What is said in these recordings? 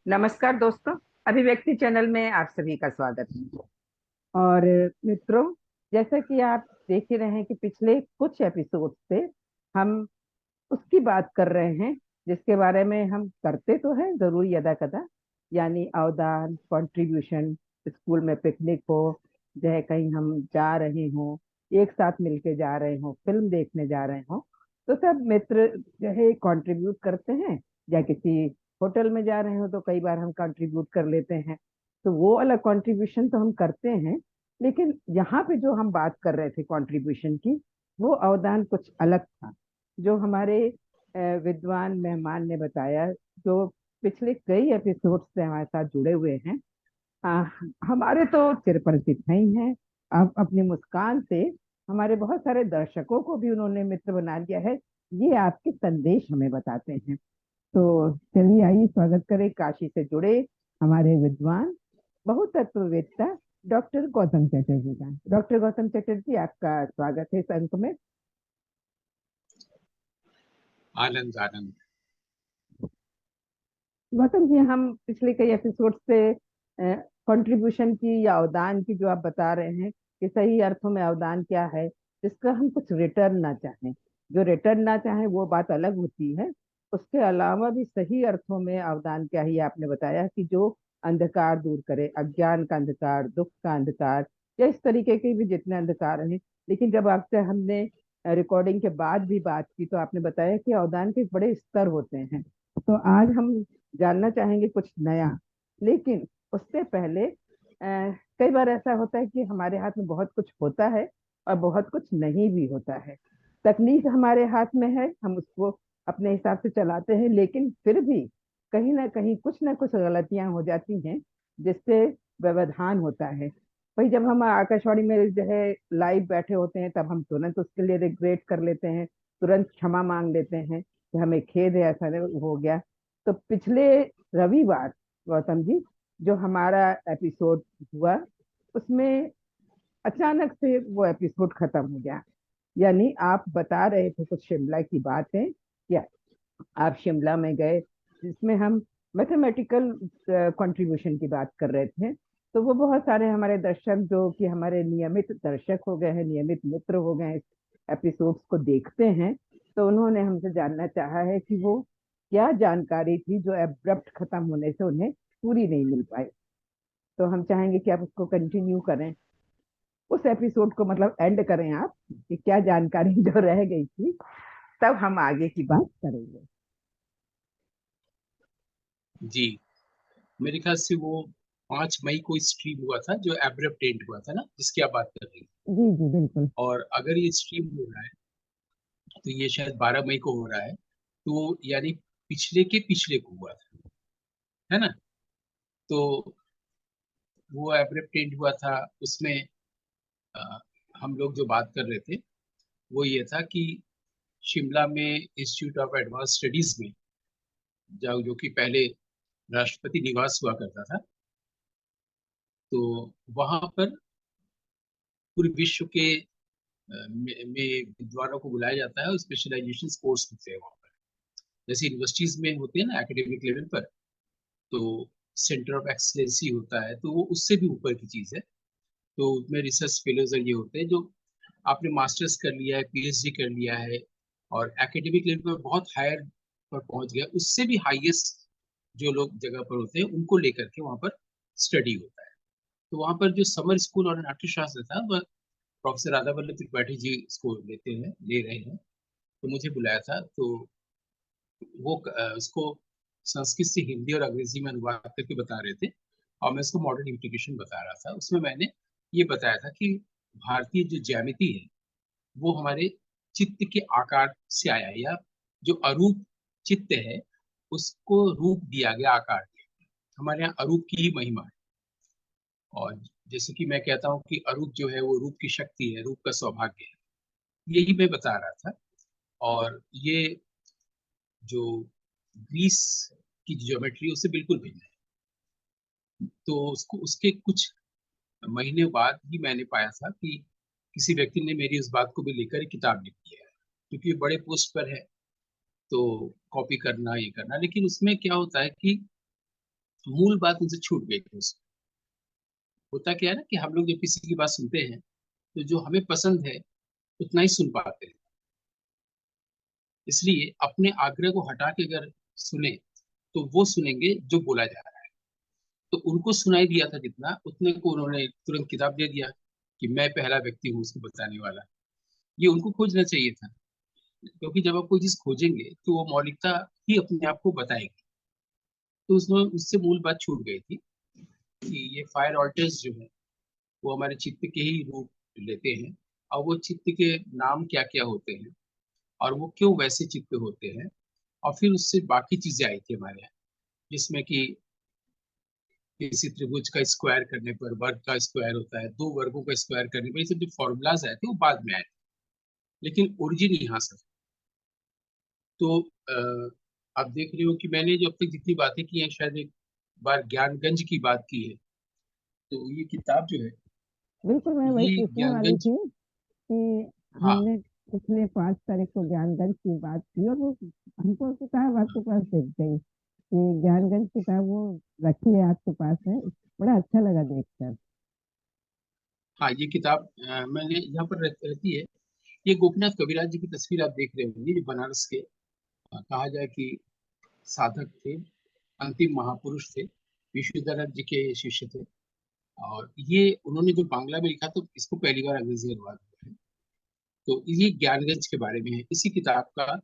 नमस्कार दोस्तों। अभिव्यक्ति चैनल में आप सभी का स्वागत है। और मित्रों, जैसा कि आप देख ही रहे हैं कि पिछले कुछ एपिसोड से हम उसकी बात कर रहे हैं जिसके बारे में हम करते तो हैं जरूर यदा कदा, यानी अवदान, कंट्रीब्यूशन। स्कूल में पिकनिक हो, चाहे कहीं हम जा रहे हो, एक साथ मिलके जा रहे हो, फिल्म देखने जा रहे हो, तो सब मित्र जो है कंट्रीब्यूट करते हैं। या किसी होटल में जा रहे हो तो कई बार हम कंट्रीब्यूट कर लेते हैं। तो वो वाला कंट्रीब्यूशन तो हम करते हैं। लेकिन यहाँ पे जो हम बात कर रहे थे कंट्रीब्यूशन की, वो अवदान कुछ अलग था। जो हमारे विद्वान मेहमान ने बताया, जो पिछले कई एपिसोड से हमारे साथ जुड़े हुए हैं। आ, हमारे तो चिरपरिचित हैं ही हैं। अब अपनी मुस्कान से हमारे बहुत सारे दर्शकों को भी उन्होंने मित्र बना लिया है। ये आपके संदेश हमें बताते हैं। तो चलिए आइए स्वागत करें काशी से जुड़े हमारे विद्वान बहुतत्ववेत्ता डॉक्टर गौतम चटर्जी का। डॉक्टर गौतम चटर्जी, आपका स्वागत है इस अंक में। आनंद आनंद। गौतम जी, हम पिछले कई एपिसोड से कंट्रीब्यूशन की या अवदान की जो आप बता रहे हैं कि सही अर्थों में अवदान क्या है, जिसका हम कुछ रिटर्न ना चाहें। जो रिटर्न ना चाहें वो बात अलग होती है। उसके अलावा भी सही अर्थों में अवदान क्या ही आपने बताया कि जो अंधकार दूर करे, अज्ञान का अंधकार, दुख का अंधकार, या इस तरीके के भी जितने अंधकार हैं। लेकिन जब आपसे हमने रिकॉर्डिंग के बाद भी बात की तो आपने बताया कि अवदान के बड़े स्तर होते हैं। तो आज हम जानना चाहेंगे कुछ नया। लेकिन उससे पहले कई बार ऐसा होता है कि हमारे हाथ में बहुत कुछ होता है और बहुत कुछ नहीं भी होता है। तकनीक हमारे हाथ में है, हम उसको अपने हिसाब से चलाते हैं, लेकिन फिर भी कहीं ना कुछ गलतियां हो जाती हैं, जिससे व्यवधान होता है। भाई, जब हम आकाशवाणी में जो है लाइव बैठे होते हैं तब हम तुरंत उसके लिए रिग्रेट कर लेते हैं, तुरंत क्षमा मांग लेते हैं कि हमें खेद है, ऐसा हो गया। तो पिछले रविवार, गौतम जी, जो हमारा एपिसोड हुआ, उसमें अचानक से वो एपिसोड खत्म हो गया। यानी आप बता रहे थे कुछ शिमला की बातें, या आप शिमला में गए, जिसमें हम मैथमेटिकल कंट्रीब्यूशन की बात कर रहे थे। तो वो बहुत सारे हमारे दर्शक जो कि हमारे नियमित दर्शक हो गए हैं, नियमित मित्र हो गए हैं, इस एपिसोड्स को देखते हैं। तो उन्होंने हमसे जानना चाहा है कि वो क्या जानकारी थी जो एब्रप्ट खत्म होने से उन्हें पूरी नहीं मिल पाई। तो हम चाहेंगे कि आप उसको कंटिन्यू करें, उस एपिसोड को मतलब एंड करें आप, कि क्या जानकारी जो रह गई थी, तब हम आगे की बात करेंगे। जी, मेरे ख्याल से वो 5 मई को स्ट्रीम हुआ था, जो एब्रप्ट एंड हुआ था ना, जिसकी आप बात कर रही हैं। जी जी बिल्कुल। और अगर ये स्ट्रीम हो रहा है तो ये शायद 12 मई को हो रहा है, तो यानी पिछले के पिछले को हुआ था, है ना। तो वो एब्रप्ट एंड हुआ था, उसमें अ, हम लोग जो बात कर रहे थे वो ये था कि शिमला में इंस्टीट्यूट ऑफ एडवांस स्टडीज में जो कि पहले राष्ट्रपति निवास हुआ करता था, तो वहां पर पूरे विश्व के में विद्वानों को बुलाया जाता है और स्पेशलाइजेशन कोर्स होते हैं वहाँ पर। जैसे यूनिवर्सिटीज में होते हैं ना एकेडमिक लेवल पर, तो सेंटर ऑफ एक्सीलेंसी होता है, तो वो उससे भी ऊपर की चीज है। तो उसमें रिसर्च फेलोज ये होते हैं जो आपने मास्टर्स कर लिया है, पीएचडी कर लिया है और एकेडमिक लेवल पर बहुत हायर पर पहुंच गया, उससे भी हाईएस्ट जो लोग जगह पर होते हैं उनको लेकर के वहाँ पर स्टडी होता है। तो वहाँ पर जो समर स्कूल और नाट्यशास्त्र था, वह प्रोफेसर राधा वल्लभ त्रिपाठी जी इसको ले रहे हैं। तो मुझे बुलाया था, तो वो उसको संस्कृत से हिंदी और अंग्रेजी में अनुवाद करके बता रहे थे और मैं उसको मॉडर्न इंप्लीकेशन बता रहा था। उसमें मैंने ये बताया था कि भारतीय जो ज्यामिति है वो हमारे चित्त के आकार से आया है, या जो अरूप चित्त है उसको रूप दिया गया, आकार दिया गया। हमारे यहाँ अरूप की ही महिमा है। और जैसे कि मैं कहता हूँ कि अरूप जो है वो रूप की शक्ति है, रूप का सौभाग्य है, यही मैं बता रहा था। और ये जो ग्रीस की ज्योमेट्री उससे बिल्कुल भिन्न है। तो उसको उसके कुछ महीने बाद ही मैंने पाया था कि किसी व्यक्ति ने मेरी उस बात को भी लेकर एक किताब लिखी है, क्योंकि ये बड़े पोस्ट पर है तो कॉपी करना ये करना। लेकिन उसमें क्या होता है कि मूल बात उनसे छूट गई थी उसमें। होता क्या है ना कि हम लोग जब किसी की बात सुनते हैं तो जो हमें पसंद है उतना ही सुन पाते हैं। इसलिए अपने आग्रह को हटा के अगर सुने तो वो सुनेंगे जो बोला जा रहा है। तो उनको सुनाई दिया था जितना, उतने को उन्होंने तुरंत किताब दे दिया कि मैं पहला व्यक्ति हूँ उसको बताने वाला। ये उनको खोजना चाहिए था, क्योंकि जब आप कोई चीज खोजेंगे तो वो मौलिकता ही अपने आप को बताएगी। तो उसमें उससे मूल बात छूट गई थी कि ये फायर ऑल्टर्स जो है वो हमारे चित्त के ही रूप लेते हैं, और वो चित्त के नाम क्या क्या होते हैं और वो क्यों वैसे चित्त होते हैं। और फिर उससे बाकी चीजें आई थी हमारे यहाँ, जिसमें कि किसी त्रिभुज का स्क्वायर करने पर वर्ग का स्क्वायर होता है, दो वर्गों का स्क्वायर करने पर, ये सब जो फॉर्मूलाज आए थे वो बाद में आए थे, लेकिन ओरिजिन यहाँ से। तो आप देख रहे हो कि मैंने जो अब तक जितनी बातें की हैं, शायद एक बार ज्ञानगंज की बात की है। तो ये किताब जो है, बिल्कुल, मैं वही ये पूछने वाली ज्ञानगंज। थी कि हाँ हमने पिछले 5 तारीख को ज्ञानगंज की बात की, और वो हमको किताब आपके पास दिख गई कि ज्ञानगंज किताब वो रखी है आपके पास है। बड़ा अच्छा लगा देखकर। हाँ, ये किताब मैंने यहाँ पर रहती है। ये गोपीनाथ कविराज जी की तस्वीर आप देख रहे होंगे, जो बनारस के कहा जाए कि साधक थे, अंतिम महापुरुष थे, विश्वविद्यालय जी के शिष्य थे। और ये उन्होंने जो बांग्ला में लिखा, तो इसको पहली बार अंग्रेजी अनुवाद हुआ है। तो ये ज्ञानगंज के बारे में है। इसी किताब का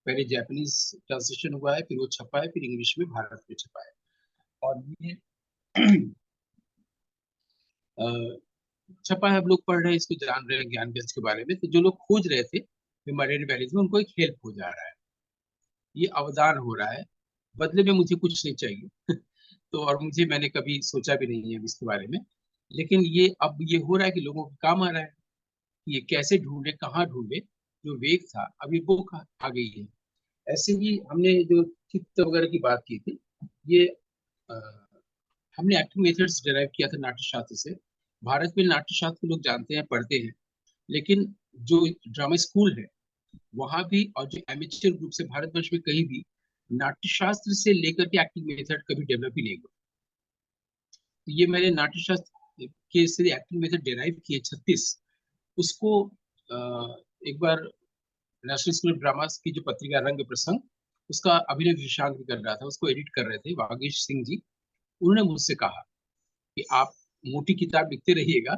पहले जापानीज ट्रांसलेशन हुआ है, फिर वो छपा है, फिर इंग्लिश में भारत में छपा है। और ये अ, छपा है, अब लोग पढ़ रहे हैं, इसको जान रहे हैं ज्ञानगंज के बारे में। तो जो लोग खोज रहे थे हिमालयन वैलीज में, उनको एक हेल्प हो जा रहा है। ये अवदान हो रहा है, बदले में मुझे कुछ नहीं चाहिए। तो और मुझे, मैंने कभी सोचा भी नहीं है अभी इसके बारे में, लेकिन ये अब ये हो रहा है कि लोगों के काम आ रहा है कि ये कैसे ढूंढे, कहाँ ढूंढे। जो वेग था, अभी बुक आ गई है। ऐसे ही हमने जो चित्त वगैरह की बात की थी, ये अ, हमने एक्टिंग मेथड्स डिराइव किया था नाट्य शास्त्र से। भारत में नाट्य शास्त्र को लोग जानते हैं, पढ़ते हैं, लेकिन जो ड्रामा स्कूल है वहां भी, और जो एमेच्योर ग्रुप से भारतवर्ष में कहीं भी नाट्य शास्त्र से लेकर के एक्टिंग मेथड कभी डेवलप ही नहीं हुआ। तो ये मैंने नाट्य शास्त्र के से एक्टिंग मेथड डिराइव किए 36, उसको एक बार नेशनल स्कूल ऑफ ड्रामा की जो पत्रिका रंग प्रसंग, उसका अभिनय विशेषांक भी कर रहा था, उसको एडिट कर रहे थे वागीश सिंह जी। उन्होंने मुझसे कहा कि आप मोटी किताब लिखते रहिएगा,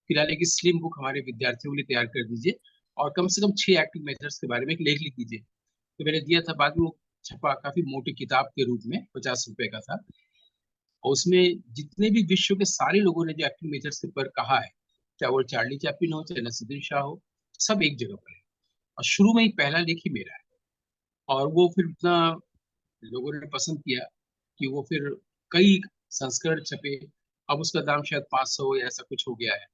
फिलहाल एक स्लिम बुक हमारे विद्यार्थियों के लिए तैयार कर दीजिए, और कम से कम 6 एक्टिंग मेथड्स के बारे में एक लेख लिख दीजिए। तो मैंने दिया था, बाद में वो छपा काफी मोटी किताब के रूप में, 50 रुपए का था। और उसमें जितने भी विश्व के सारे लोगों ने जो एक्टिंग मेथड्स के ऊपर कहा है, चाहे वो चार्ली चैपलिन हो, चाहे नसीरुद्दीन शाह हो, सब एक जगह पर है। और शुरू में ही पहला लेख ही मेरा है। और वो फिर इतना लोगों ने पसंद किया कि वो फिर कई संस्करण छपे। अब उसका दाम शायद 500 या ऐसा कुछ हो गया है।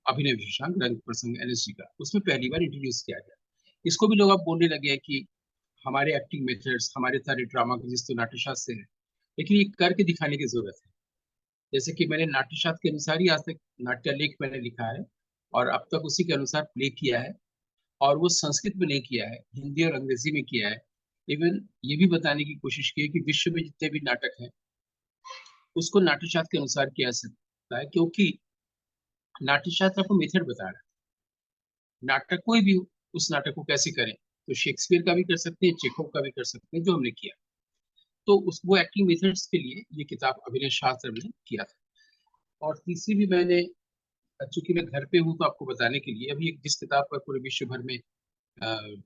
अभिनय विशेषांक रंग प्रसंग एनएसजी का, उसमें पहली बार इंट्रोड्यूस किया गया। इसको भी लोग अब बोलने लगे हैं कि हमारे एक्टिंग मेथड्स, हमारे सारे ड्रामा के जिस तो नाट्यशास्त्र से है, लेकिन ये करके दिखाने की जरूरत है। जैसे कि मैंने नाट्यशास्त्र के अनुसार ही आज तक नाट्यलेख मैंने लिखा है, और अब तक उसी के अनुसार प्ले किया है। और वो संस्कृत में नहीं किया है, हिंदी और अंग्रेजी में किया है। इवन ये भी बताने की कोशिश की है कि विश्व में जितने भी नाटक हैं उसको नाट्यशास्त्र के अनुसार किया जा सकता है, क्योंकि नाट्यशास्त्र आपको मेथड बता रहा है। नाटक कोई भी हो, उस नाटक को कैसे करें, तो शेक्सपियर का भी कर सकते हैं, चेखव का भी कर सकते हैं, जो हमने किया। तो उस वो एक्टिंग मेथड्स के लिए ये किताब अभिनय शास्त्र में किया था। और तीसरी भी मैंने, चूंकि मैं घर पे हूँ तो आपको बताने के लिए, अभी जिस किताब पर पूरे विश्व भर में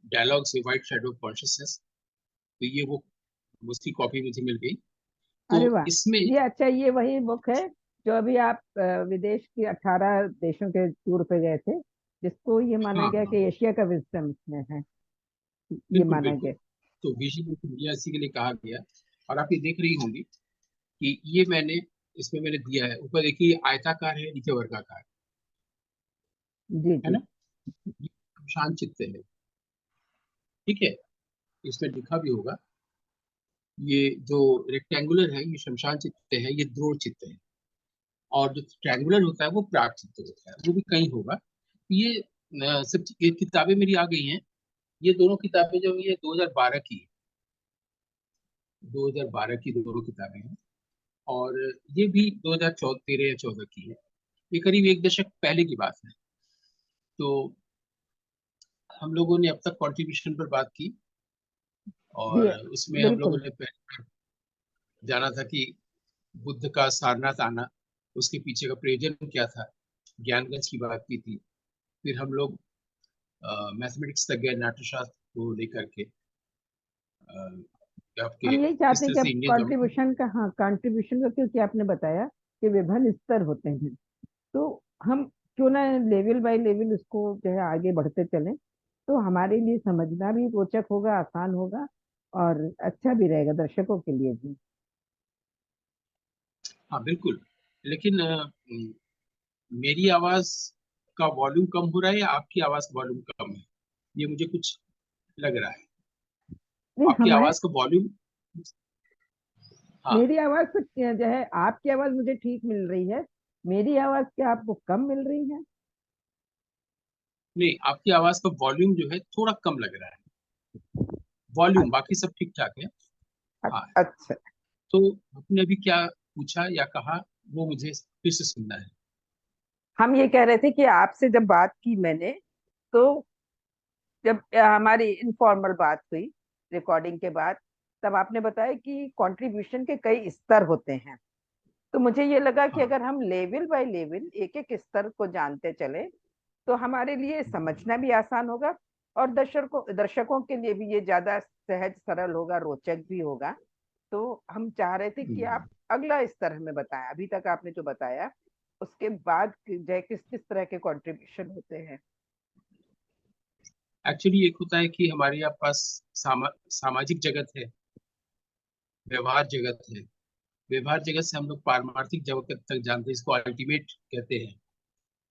डायलॉग्स है, व्हाइट शैडो ऑफ कॉन्शियसनेस, तो ये वो उसकी कॉपी मुझे मिल गई। अरे तो वाह! इसमें ये अच्छा, ये वही बुक है जो अभी आप विदेश की 18 देशों के टूर पे गए थे, जिसको ये माना हाँ गया हाँ, कि एशिया का विजडम इसमें है, ये बिल्कुल माना बिल्कुल। गया। तो विजन ऑफ इंडिया इसी के लिए कहा गया। और आप ये देख रही होंगी कि ये मैंने, इसमें मैंने दिया है, ऊपर देखिए ये आयताकार है, नीचे वर्गाकार जी है जी। ना। ये शमशान चित्त है, ठीक है। इसमें लिखा भी होगा, ये जो रेक्टेंगुलर है ये शमशान चित्त है, ये द्रोण चित्त है। और जो ट्रायंगुलर होता है वो प्राग चित्त होता है, वो भी कहीं होगा। ये सब ये किताबें मेरी आ गई हैं। ये दोनों किताबें जो ये 2012 की 2012 की दोनों किताबें हैं। और ये भी 2013 या 14 की है, ये करीब एक दशक पहले की बात है। तो हम लोगों ने अब तक कंट्रीब्यूशन पर बात की, जी और उसमें हम लोगों बिल्कुल। ने पहले जाना था कि बुद्ध का सारनाथ आना, उसके पीछे का प्रयोजन क्या था, ज्ञानगंज की बात की थी। फिर हम लोग मैथमेटिक्स तक गए, नाट्यशास्त्र को लेकर के, आपके हम यही किस चाहते हैं तरह कि से आप इंडियन ज्योमेट्री। कंट्रीब्यूशन का, हाँ कंट्रीब्यूशन का, क्योंकि आपने बताया कि विभिन्न स्तर होते हैं, तो हम क्यों ना लेवल बाय लेवल उसको जो है आगे बढ़ते चलें, तो हमारे लिए समझना भी रोचक होगा, आसान होगा, और अच्छा भी रहेगा दर्शकों के लिए भी। हाँ बिल्कुल, लेकिन मेरी आवाज का वॉल्यूम कम हो रहा है या आपकी आवाज का वॉल्यूम कम है, ये मुझे कुछ लग रहा है। नहीं आपकी हमें, आवाज का वॉल्यूम, हाँ, मेरी आवाज तो जो है, आपकी आवाज मुझे ठीक मिल रही है, मेरी आवाज क्या आपको कम मिल रही है? नहीं, आपकी आवाज का वॉल्यूम जो है थोड़ा कम लग रहा है, वॉल्यूम बाकी सब ठीक ठाक है। हाँ, अच्छा। तो आपने अभी क्या पूछा या कहा, वो मुझे फिर से सुनना है। हम ये कह रहे थे कि आपसे जब बात की मैंने, तो जब हमारी इनफॉर्मल बात हुई रिकॉर्डिंग के बाद, तब आपने बताया कि कंट्रीब्यूशन के कई स्तर होते हैं। तो मुझे ये लगा कि हाँ, अगर हम लेवल बाय लेवल एक एक स्तर को जानते चले, तो हमारे लिए समझना भी आसान होगा, और दर्शकों के लिए भी ये ज्यादा सहज सरल होगा, रोचक भी होगा। तो हम चाह रहे थे कि आप अगला स्तर हमें बताएं, अभी तक आपने जो बताया उसके बाद जो किस किस तरह के कंट्रीब्यूशन होते हैं। एक्चुअली एक होता है कि हमारे यहाँ पास सामाजिक जगत है, व्यवहार जगत है। व्यवहार जगत से हम लोग पारमार्थिक जगत तक जानते हैं, इसको अल्टीमेट कहते हैं।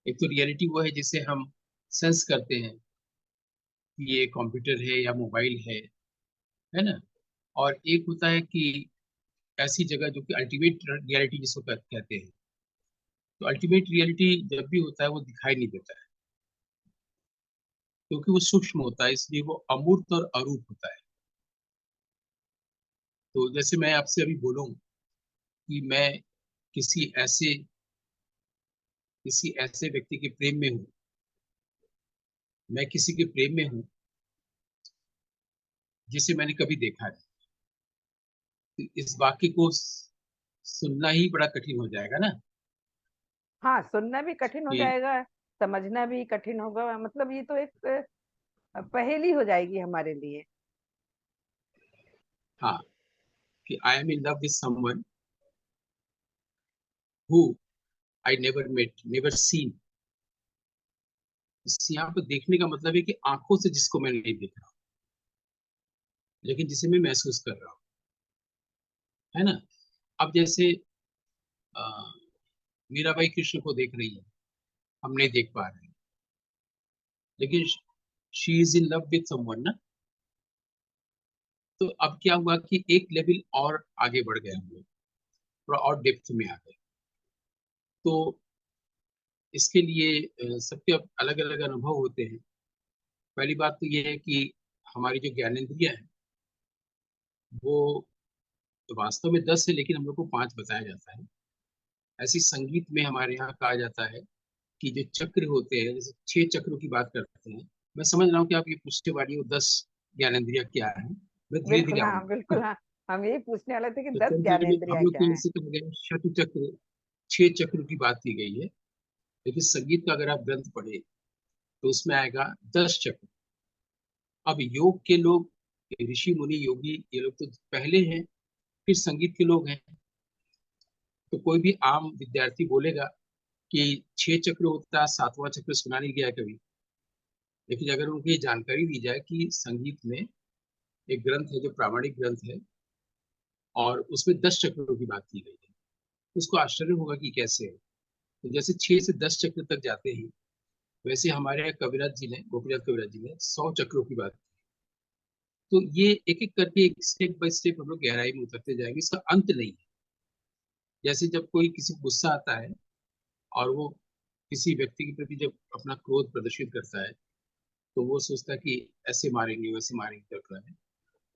एक तो रियलिटी वो है जिसे हम सेंस करते हैं कि ये कंप्यूटर है या मोबाइल है ना। और एक होता है कि ऐसी जगह जो कि अल्टीमेट रियलिटी जिसको कहते हैं। तो अल्टीमेट रियलिटी जब भी होता है वो दिखाई नहीं देता है, क्योंकि वो सूक्ष्म होता है, इसलिए वो अमूर्त और अरूप होता है। तो जैसे मैं आपसे अभी बोलूं कि मैं किसी ऐसे किसी ऐसे व्यक्ति के प्रेम में हूँ, मैं किसी के प्रेम में हूँ जिसे मैंने कभी देखा नहीं, तो इस वाक्य को सुनना ही बड़ा कठिन हो जाएगा ना। हाँ, सुनना भी कठिन हो कि जाएगा, समझना भी कठिन होगा, मतलब ये तो एक पहेली हो जाएगी हमारे लिए। हाँ, कि I am in love with someone who I never met, never seen. यहाँ पर देखने का मतलब है कि आंखों से जिसको मैं नहीं देख रहा हूँ, लेकिन जिसे मैं महसूस कर रहा हूँ, है ना। अब जैसे अ, मीराबाई कृष्ण को देख रही है, हम नहीं देख पा रहे हैं, लेकिन she is in love with someone ना। तो अब क्या हुआ कि एक लेवल और आगे बढ़ गए हम लोग, थोड़ा और डेप्थ में आ गए। तो इसके लिए सबके अलग अलग अनुभव होते हैं। पहली बात तो ये है कि हमारी जो ज्ञानेंद्रिय है वो तो वास्तव में 10 है, लेकिन हम लोग को 5 बताया जाता है। ऐसी संगीत में हमारे यहाँ कहा जाता है कि जो चक्र होते हैं, जैसे 6 चक्रों की बात करते हैं। मैं समझ रहा हूँ कि आप ये पूछने वाली हो 10 ज्ञानेंद्रिय क्या है, मैं धीरे धीरे बिल्कुल हाँ, आऊंगा। बिल्कुल हाँ, हम यही पूछने वाले थे कि तो 10 चलिए, अभी हम ज्ञानेंद्रियां लोग क्या को हैं। इनसे कहा गया शत चक्र, 6 चक्रों की बात की गई है। लेकिन संगीत का अगर आप ग्रंथ पढ़े तो उसमें आएगा 10 चक्र। अब योग के लोग, ऋषि मुनि योगी, ये लोग तो पहले हैं, फिर संगीत के लोग हैं। तो कोई भी आम विद्यार्थी बोलेगा कि 6 चक्र होता है, 7वां चक्र सुना नहीं गया कभी। लेकिन अगर उनको ये जानकारी दी जाए कि संगीत में एक ग्रंथ है जो प्रामाणिक ग्रंथ है और उसमें 10 चक्रों की बात की गई है, तो उसको आश्चर्य होगा कि कैसे है। तो जैसे 6 से 10 चक्र तक जाते हैं, वैसे हमारे यहाँ कविराज जी ने, गोपीनाथ कविराज जी ने 100 चक्रों की बात की। तो ये एक एक करके, एक स्टेप बाय स्टेप हम लोग गहराई में उतरते जाएंगे, इसका अंत नहीं है। जैसे जब कोई किसी को गुस्सा आता है और वो किसी व्यक्ति के प्रति जब अपना क्रोध प्रदर्शित करता है, तो वो सोचता है कि ऐसे मारेंगे वैसे मारेंगे, कर रहा है।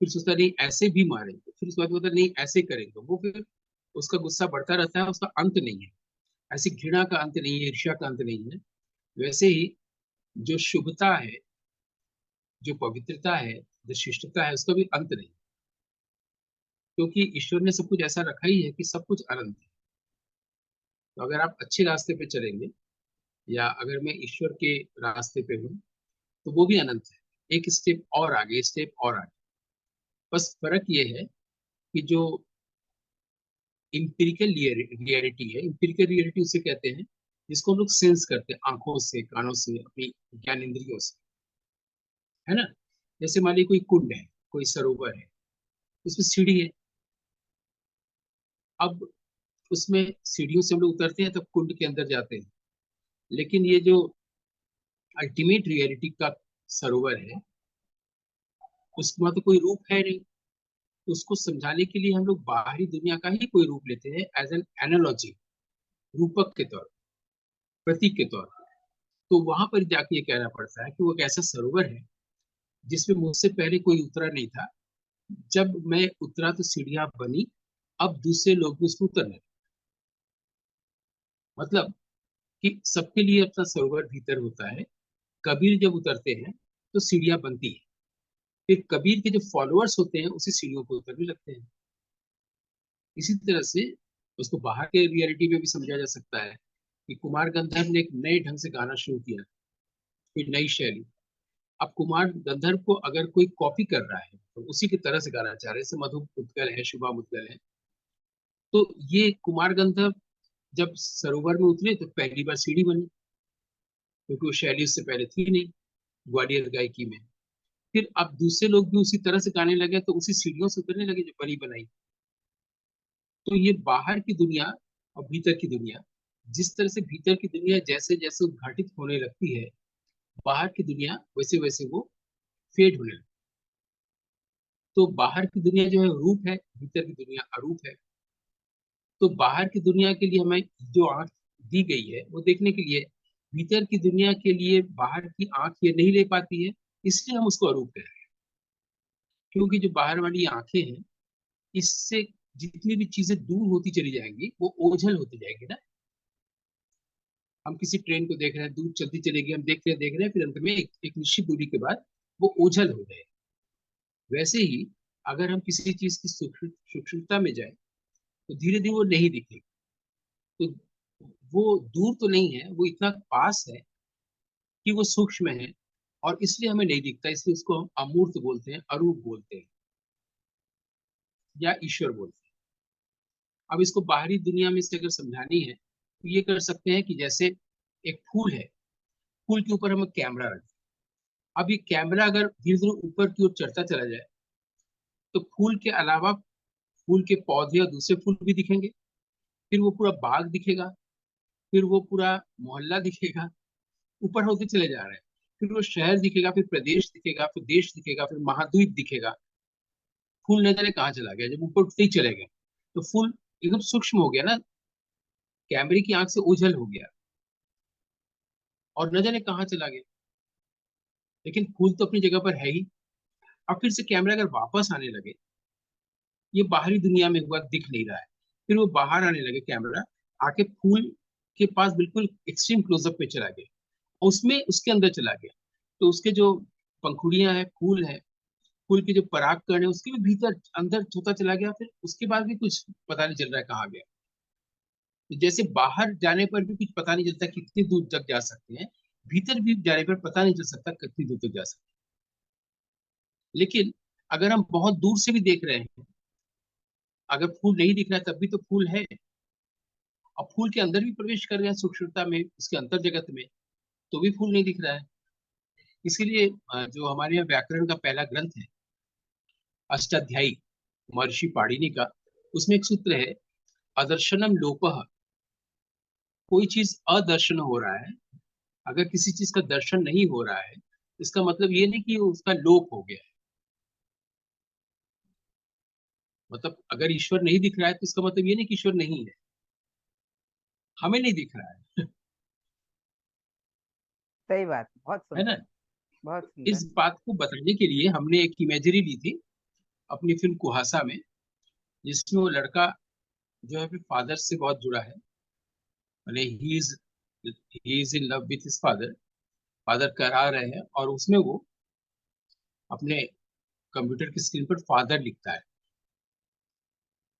फिर सोचता है नहीं ऐसे भी मारेंगे, फिर उसके बाद होता है नहीं ऐसे करेंगे, वो फिर उसका गुस्सा बढ़ता रहता है, उसका अंत नहीं है। ऐसी घृणा का अंत नहीं है, ईर्ष्या का अंत नहीं है। वैसे ही जो शुभता है, जो पवित्रता है, जो शिष्टता है, उसका भी अंत नहीं। क्योंकि ईश्वर ने सब कुछ ऐसा रखा ही है कि सब कुछ अनंत है। तो अगर आप अच्छे रास्ते पे चलेंगे, या अगर मैं ईश्वर के रास्ते पे हूँ, तो वो भी अनंत है। एक स्टेप और आगे, स्टेप और आगे। बस फर्क ये है कि जो इम्पिरिकल रियलिटी है, इम्पिरिकल रियलिटी उसे कहते हैं जिसको हम लोग सेंस करते हैं आंखों से, कानों से, अपनी ज्ञान इंद्रियों से, है ना। जैसे मान लीजिए कोई कुंड है, कोई सरोवर है, उसमें सीढ़ी है। अब उसमें सीढ़ियों से हम लोग उतरते हैं तब कुंड के अंदर जाते हैं। लेकिन ये जो अल्टीमेट रियलिटी का सरोवर है, उसमें तो कोई रूप है नहीं। तो उसको समझाने के लिए हम लोग बाहरी दुनिया का ही कोई रूप लेते हैं, एज एन एनालॉजी, रूपक के तौर, प्रतीक के तौर पर। तो वहां पर जाके ये कहना पड़ता है कि वो एक ऐसा सरोवर है जिसमें मुझसे पहले कोई उतरा नहीं था। जब मैं उतरा तो सीढ़ियां बनी, अब दूसरे लोग भी उसमें उतरने लगे। मतलब कि सबके लिए अपना सरोवर भीतर होता है। कबीर जब उतरते हैं तो सीढ़ियां बनती है। फिर कबीर के जो फॉलोअर्स होते हैं उसी सीढ़ियों को उतरने लगते हैं। इसी तरह से उसको बाहर के रियलिटी में भी समझा जा सकता है कि कुमार गंधर्व ने एक नए ढंग से गाना शुरू किया, कोई नई शैली। अब कुमार गंधर्व को अगर कोई कॉपी कर रहा है तो उसी की तरह से गाना चाह रहे हैं। जैसे मधु मुद्गल है, शुभा मुद्गल है। तो ये कुमार गंधर्व जब सरोवर में उतरे तो पहली बार सीढ़ी बनी, क्योंकि वो शैली उससे पहले थी नहीं ग्वालियर गायकी में। फिर अब दूसरे लोग भी उसी तरह से गाने लगे तो उसी सीढ़ियों से उतरने लगे जो बनी बनाई। तो ये बाहर की दुनिया और भीतर की दुनिया, जिस तरह से भीतर की दुनिया जैसे जैसे उद्घाटित होने लगती है, बाहर की दुनिया वैसे वैसे वो फेड होने लगती है। तो बाहर की दुनिया जो है रूप है, भीतर की दुनिया अरूप है। तो बाहर की दुनिया के लिए हमें जो आंख दी गई है वो देखने के लिए, भीतर की दुनिया के लिए बाहर की आंख ये नहीं ले पाती है, इसलिए हम उसको अरूप कह रहे हैं। क्योंकि जो बाहर वाली आंखें हैं, इससे जितनी भी चीजें दूर होती चली जाएंगी वो ओझल होती जाएगी ना। हम किसी ट्रेन को देख रहे हैं, दूर चलती चलेगी, हम देख रहे हैं, फिर अंत में एक निश्चित दूरी के बाद वो ओझल हो जाए। वैसे ही अगर हम किसी चीज की सूक्ष्मता में जाए तो धीरे धीरे वो नहीं दिखेगी। तो वो दूर तो नहीं है, वो इतना पास है कि वो सूक्ष्म है, और इसलिए हमें नहीं दिखता। इसलिए उसको हम अमूर्त बोलते हैं, अरूप बोलते हैं, या ईश्वर बोलते हैं। अब इसको बाहरी दुनिया में से अगर समझानी है तो ये कर सकते हैं कि जैसे एक फूल है, फूल के ऊपर हम कैमरा रखें। अब ये कैमरा अगर धीरे धीरे ऊपर की ओर चढ़ता चला जाए तो फूल के अलावा फूल के पौधे और दूसरे फूल भी दिखेंगे। फिर वो पूरा बाग दिखेगा, फिर वो पूरा मोहल्ला दिखेगा। ऊपर होते चले जा रहे हैं। फिर वो शहर दिखेगा, फिर प्रदेश दिखेगा, फिर देश दिखेगा, फिर महाद्वीप दिखेगा। फूल न जाने कहाँ चला गया जब ऊपर उठते ही चले गए। तो फूल एकदम सूक्ष्म हो गया ना, कैमरे की आंख से ओझल हो गया और न जाने कहाँ चला गया। लेकिन फूल तो अपनी जगह पर है ही। अब फिर से कैमरा अगर वापस आने लगे, ये बाहरी दुनिया में हुआ दिख नहीं रहा है, फिर वो बाहर आने लगे कैमरा, आके फूल के पास बिल्कुल एक्सट्रीम क्लोजअप पे चला गया, उसमें उसके अंदर चला गया। तो उसके जो पंखुड़ियां हैं, फूल है, फूल के जो परागकण है उसके भी भीतर अंदर होता चला गया। फिर उसके बाद भी कुछ पता नहीं चल रहा है कहाँ गया। तो जैसे बाहर जाने पर भी कुछ पता नहीं चलता कितनी दूर तक जा सकते हैं, भीतर भी जाने पर पता नहीं चल सकता कितनी दूर तक जा सकते हैं। लेकिन अगर हम बहुत दूर से भी देख रहे हैं, अगर फूल नहीं दिख रहा है तब भी तो फूल है। और फूल के अंदर भी प्रवेश कर गए सूक्ष्मता में, उसके अंतर जगत में, तो भी फूल नहीं दिख रहा है। इसीलिए जो हमारे यहाँ व्याकरण का पहला ग्रंथ है, अष्टाध्यायी, महर्षि पाणिनि का, उसमें एक सूत्र है, अदर्शनम लोपः। कोई चीज अदर्शन हो रहा है, अगर किसी चीज का दर्शन नहीं हो रहा है, इसका मतलब ये नहीं कि उसका लोप हो गया है। मतलब अगर ईश्वर नहीं दिख रहा है तो इसका मतलब ये नहीं कि ईश्वर नहीं है, हमें नहीं दिख रहा सही बात, बहुत है ना। सुंदर, बहुत इस सुंदर। बात को बताने के लिए हमने एक इमेजरी ली थी अपनी फिल्म कुहासा में, जिसमें वो लड़का जो है फादर से बहुत जुड़ा है, माने he is in love with his father, father करा रहे हैं, और उसमें वो अपने कंप्यूटर की स्क्रीन पर फादर लिखता है,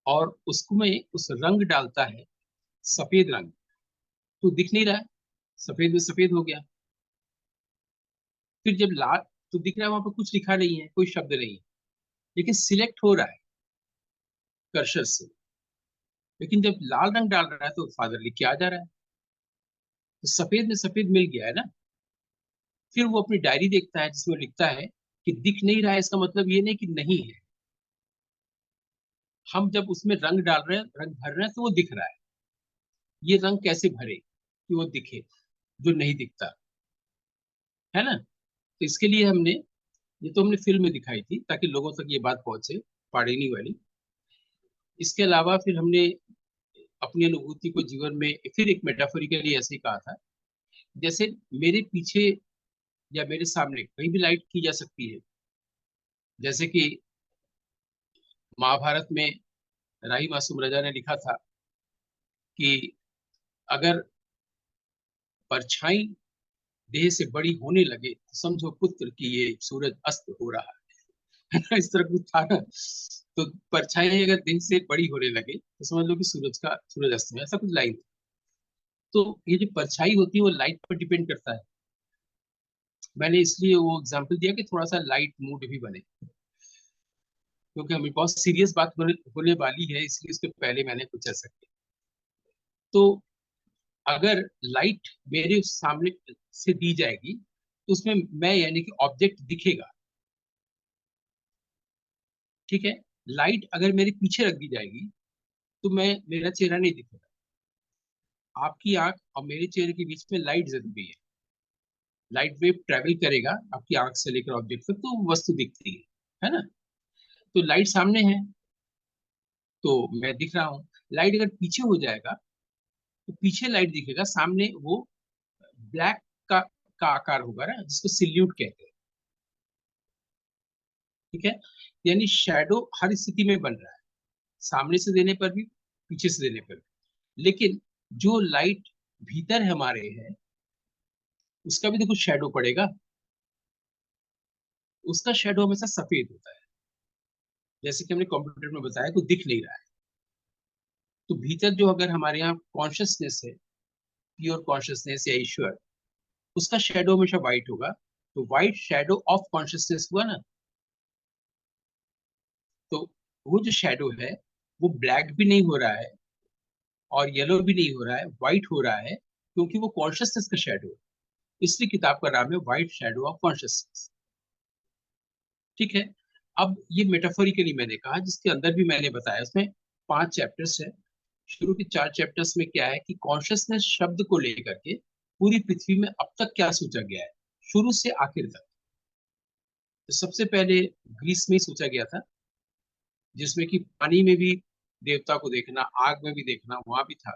और उसमें उस रंग डालता है सफेद रंग, तो दिख नहीं रहा है, सफेद में सफेद हो गया। फिर जब लाल, तो दिख रहा है वहां पर कुछ लिखा नहीं है, कोई शब्द नहीं है, लेकिन सिलेक्ट हो रहा है कर्सर से। लेकिन जब लाल रंग डाल रहा है तो फादर लिख के आ जा रहा है, तो सफेद में सफेद मिल गया है ना। फिर वो अपनी डायरी देखता है जिसमें लिखता है कि दिख नहीं रहा है, इसका मतलब ये नहीं कि नहीं है, हम जब उसमें रंग डाल रहे हैं, रंग भर रहे हैं, तो वो दिख रहा है। ये रंग कैसे भरे कि वो दिखे जो नहीं दिखता, है ना। तो इसके लिए हमने, ये तो हमने फिल्म में दिखाई थी ताकि लोगों तक ये बात पहुंचे, पाड़िनी वाली। इसके अलावा फिर हमने अपनी अनुभूति को जीवन में फिर एक मेटाफोरिकली ऐसे ही कहा था, जैसे मेरे पीछे या मेरे सामने कहीं भी लाइट की जा सकती है। जैसे कि महाभारत में राही मासूम रजा ने लिखा था कि अगर परछाई देह से बड़ी होने लगे तो समझो पुत्र कि ये सूरज अस्त हो रहा है। इस तरह कुछ था ना। तो परछाई अगर देह से बड़ी होने लगे तो समझ लो कि सूरज अस्त में, ऐसा कुछ लाइन था। तो ये जो परछाई होती है वो लाइट पर डिपेंड करता है। मैंने इसलिए वो एग्जाम्पल दिया कि थोड़ा सा लाइट मूड भी बने, क्योंकि हमें बहुत सीरियस बात होने वाली है, इसलिए उसके पहले मैंने कुछ ऐसा किया। तो अगर लाइट मेरे सामने से दी जाएगी तो उसमें मैं यानी कि ऑब्जेक्ट दिखेगा, ठीक है। लाइट अगर मेरे पीछे रख दी जाएगी तो मैं, मेरा चेहरा नहीं दिखेगा। आपकी आंख और मेरे चेहरे के बीच में लाइट जरूरी है। लाइट वेव ट्रेवल करेगा आपकी आंख से लेकर ऑब्जेक्ट तक, तो वस्तु दिखती है ना। तो लाइट सामने है तो मैं दिख रहा हूँ। लाइट अगर पीछे हो जाएगा तो पीछे लाइट दिखेगा, सामने वो ब्लैक का का आकार होगा ना, जिसको सिल्यूट कहते हैं, ठीक है। यानी शैडो हर स्थिति में बन रहा है, सामने से देने पर भी, पीछे से देने पर भी। लेकिन जो लाइट भीतर हमारे है उसका भी तो कुछ शैडो पड़ेगा, उसका शैडो हमेशा सफेद होता है। जैसे कि हमने कंप्यूटर में बताया तो दिख नहीं रहा है। तो भीतर जो अगर हमारे यहाँ कॉन्शियसनेस है, प्योर कॉन्शियसनेस या ईश्वर, उसका शैडो हमेशा व्हाइट होगा। तो व्हाइट शैडो ऑफ कॉन्शियसनेस हुआ ना। तो वो जो शैडो है वो ब्लैक भी नहीं हो रहा है और येलो भी नहीं हो रहा है, व्हाइट हो रहा है, क्योंकि वो कॉन्शियसनेस का शैडो है। इसलिए किताब का नाम है व्हाइट शैडो ऑफ कॉन्शियसनेस, ठीक है। अब ये मेटाफोरिकली मैंने कहा, जिसके अंदर भी मैंने बताया, उसमें 5 चैप्टर्स है। शुरू के 4 चैप्टर्स में क्या है कि कॉन्शियसनेस शब्द को लेकर के पूरी पृथ्वी में अब तक क्या सोचा गया है, शुरू से आखिर तक। तो सबसे पहले ग्रीस में ही सोचा गया था, जिसमें कि पानी में भी देवता को देखना, आग में भी देखना, वहां भी था।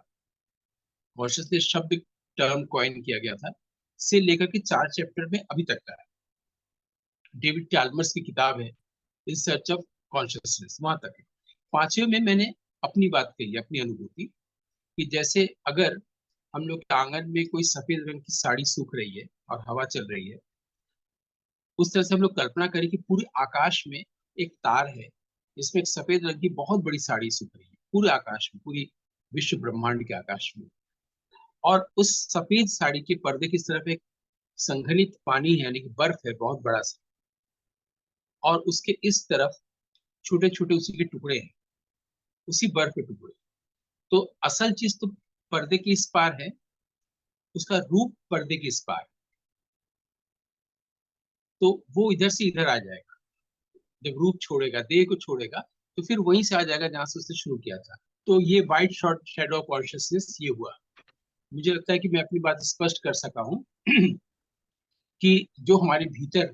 कॉन्शियसनेस शब्द टर्म कॉइन किया गया था, से लेकर के 4 चैप्टर में अभी तक का है। डेविड चाल्मर्स की किताब है इन सर्च ऑफ कॉन्शियसनेस, वहां तक है। 5वें में मैंने अपनी बात कही, अपनी अनुभूति, कि जैसे अगर हम लोग के आंगन में कोई सफेद रंग की साड़ी सूख रही है और हवा चल रही है, उस तरह से हम लोग कल्पना करें कि पूरे आकाश में एक तार है जिसमें एक सफेद रंग की बहुत बड़ी साड़ी सूख रही है, पूरे आकाश में, पूरी विश्व ब्रह्मांड के आकाश में। और उस सफेद साड़ी के पर्दे की तरफ एक संघनित पानी है, यानी कि बर्फ है बहुत बड़ा सा, और उसके इस तरफ छोटे छोटे उसी के टुकड़े हैं, उसी बर्फ के टुकड़े। तो असल चीज तो पर्दे के इस पार है, उसका रूप पर्दे के इस पार। तो वो इधर से इधर आ जाएगा, जब रूप छोड़ेगा, देह को छोड़ेगा, तो फिर वहीं से आ जाएगा जहां से उसने शुरू किया था। तो ये white short shadow of consciousness ये हुआ। मुझे लगता है कि मैं अपनी बात स्पष्ट कर सका हूँ। कि जो हमारे भीतर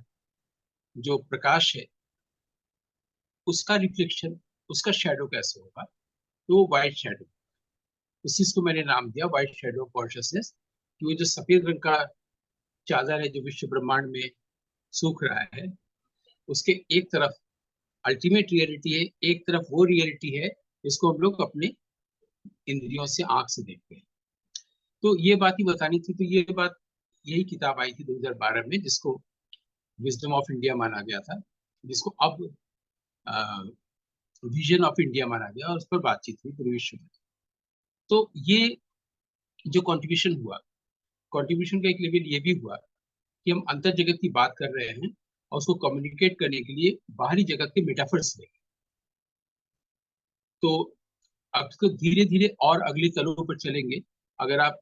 जो प्रकाश है उसका रिफ्लेक्शन, उसका शैडो कैसे होगा, तो वो व्हाइट शैडो, उस चीज को मैंने नाम दिया व्हाइट शैडो ऑफ कॉन्शियसनेस। कि वो जो सफेद रंग का चादर है जो विश्व ब्रह्मांड में सूख रहा है, उसके एक तरफ अल्टीमेट रियलिटी है, एक तरफ वो रियलिटी है जिसको हम लोग अपने इंद्रियों से, आंख से देखते हैं। तो ये बात ही बतानी थी। तो ये बात, यही किताब आई थी 2012 में, जिसको विजडम ऑफ इंडिया माना गया था, जिसको अब विजन ऑफ इंडिया माना गया, और उस पर बातचीत हुई पूरे विश्व में। तो ये जो कंट्रीब्यूशन हुआ, कंट्रीब्यूशन का एक लेवल ये भी हुआ कि हम अंतर जगत की बात कर रहे हैं, और उसको कम्युनिकेट करने के लिए बाहरी जगत के मेटाफर्स लेंगे। तो अब तो धीरे धीरे और अगले तलों पर चलेंगे, अगर आप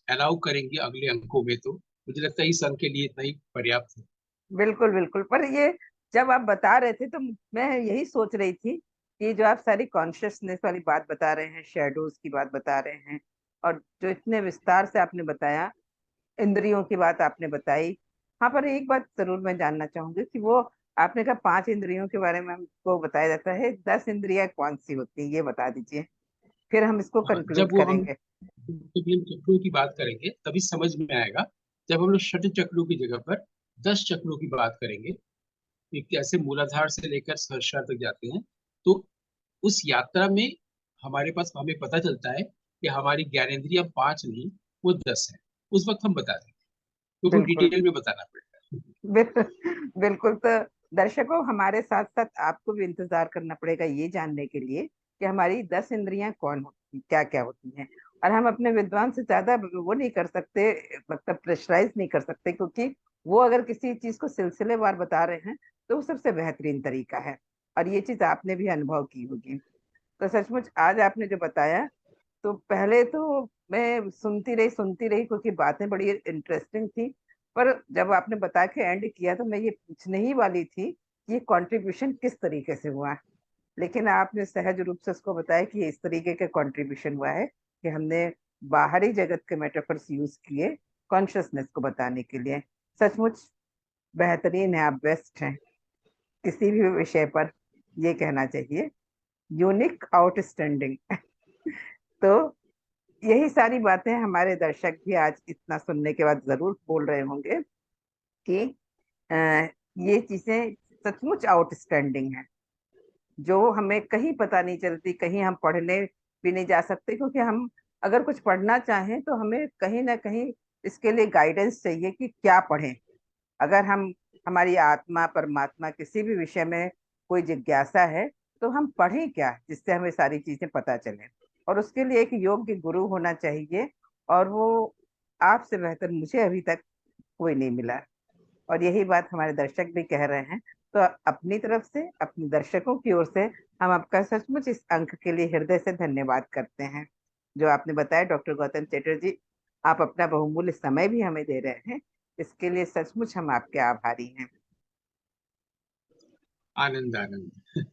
अलाउ करेंगे अगले अंकों में, तो मुझे लगता है इस अंक के लिए इतना ही पर्याप्त है। बिल्कुल बिल्कुल। पर ये जब आप बता रहे थे तो मैं यही सोच रही थी कि जो आप सारी कॉन्शियसनेस वाली बात बता रहे हैं, शेडोज की बात बता रहे हैं, और जो इतने विस्तार से आपने बताया, इंद्रियों की बात आपने बताई। हाँ, पर एक बात जरूर मैं जानना चाहूंगी कि वो आपने कहा 5 इंद्रियों के बारे में हमको बताया जाता है, 10 इंद्रियां कौन सी होती है ये बता दीजिए, फिर हम इसको हाँ, कंक्लूड करेंगे। जब हम चक्रों की बात करेंगे तभी समझ में आएगा। जब हम लोग षट चक्रों की जगह पर 10 चक्रों की बात करेंगे, कि कैसे मूलाधार से लेकर सहस्रार तक जाते हैं, तो उस यात्रा में हमारे पास, हमें पता चलता है कि हमारी ज्ञानेंद्रियां 5 नहीं, वो 10 है। उस वक्त हम बता देंगे, क्योंकि बिल्कुल डिटेल में बताना पड़ेगा। बिल्कुल। तो दर्शकों, हमारे साथ साथ आपको भी इंतजार करना पड़ेगा ये जानने के लिए कि हमारी 10 इंद्रियां कौन होती, क्या क्या होती हैं। और हम अपने विद्वान से ज्यादा वो नहीं कर सकते, मतलब प्रेशराइज नहीं कर सकते, क्योंकि वो अगर किसी चीज को सिलसिलेवार बता रहे हैं तो वो सबसे बेहतरीन तरीका है। और ये चीज आपने भी अनुभव की होगी। तो सचमुच आज आपने जो बताया, तो पहले तो मैं सुनती रही क्योंकि बातें बड़ी इंटरेस्टिंग थी। पर जब आपने बता के एंड किया तो मैं ये पूछने ही वाली थी कि ये कंट्रीब्यूशन किस तरीके से हुआ है। लेकिन आपने सहज रूप से उसको बताया कि ये इस तरीके का कंट्रीब्यूशन हुआ है कि हमने बाहरी जगत के मेटाफर्स यूज किए कॉन्शियसनेस को बताने के लिए। सचमुच बेहतरीन है, आप बेस्ट हैं किसी भी विषय पर, ये कहना चाहिए। यूनिक, आउटस्टैंडिंग तो यही सारी बातें हमारे दर्शक भी आज इतना सुनने के बाद जरूर बोल रहे होंगे कि अ, ये चीजें सचमुच आउटस्टैंडिंग है, जो हमें कहीं पता नहीं चलती, कहीं हम पढ़ने भी नहीं जा सकते, क्योंकि हम अगर कुछ पढ़ना चाहें तो हमें कहीं ना कहीं इसके लिए गाइडेंस चाहिए कि क्या पढ़ें। अगर हम, हमारी आत्मा परमात्मा किसी भी विषय में कोई जिज्ञासा है, तो हम पढ़ें क्या जिससे हमें सारी चीजें पता चलें। और उसके लिए एक योग्य गुरु होना चाहिए, और वो आपसे बेहतर मुझे अभी तक कोई नहीं मिला। और यही बात हमारे दर्शक भी कह रहे हैं। तो अपनी तरफ से, अपने दर्शकों की ओर से, हम आपका सचमुच इस अंक के लिए हृदय से धन्यवाद करते हैं। जो आपने बताया डॉक्टर गौतम चटर्जी, आप अपना बहुमूल्य समय भी हमें दे रहे हैं, इसके लिए सचमुच हम आपके आभारी हैं। आनंद आनंद।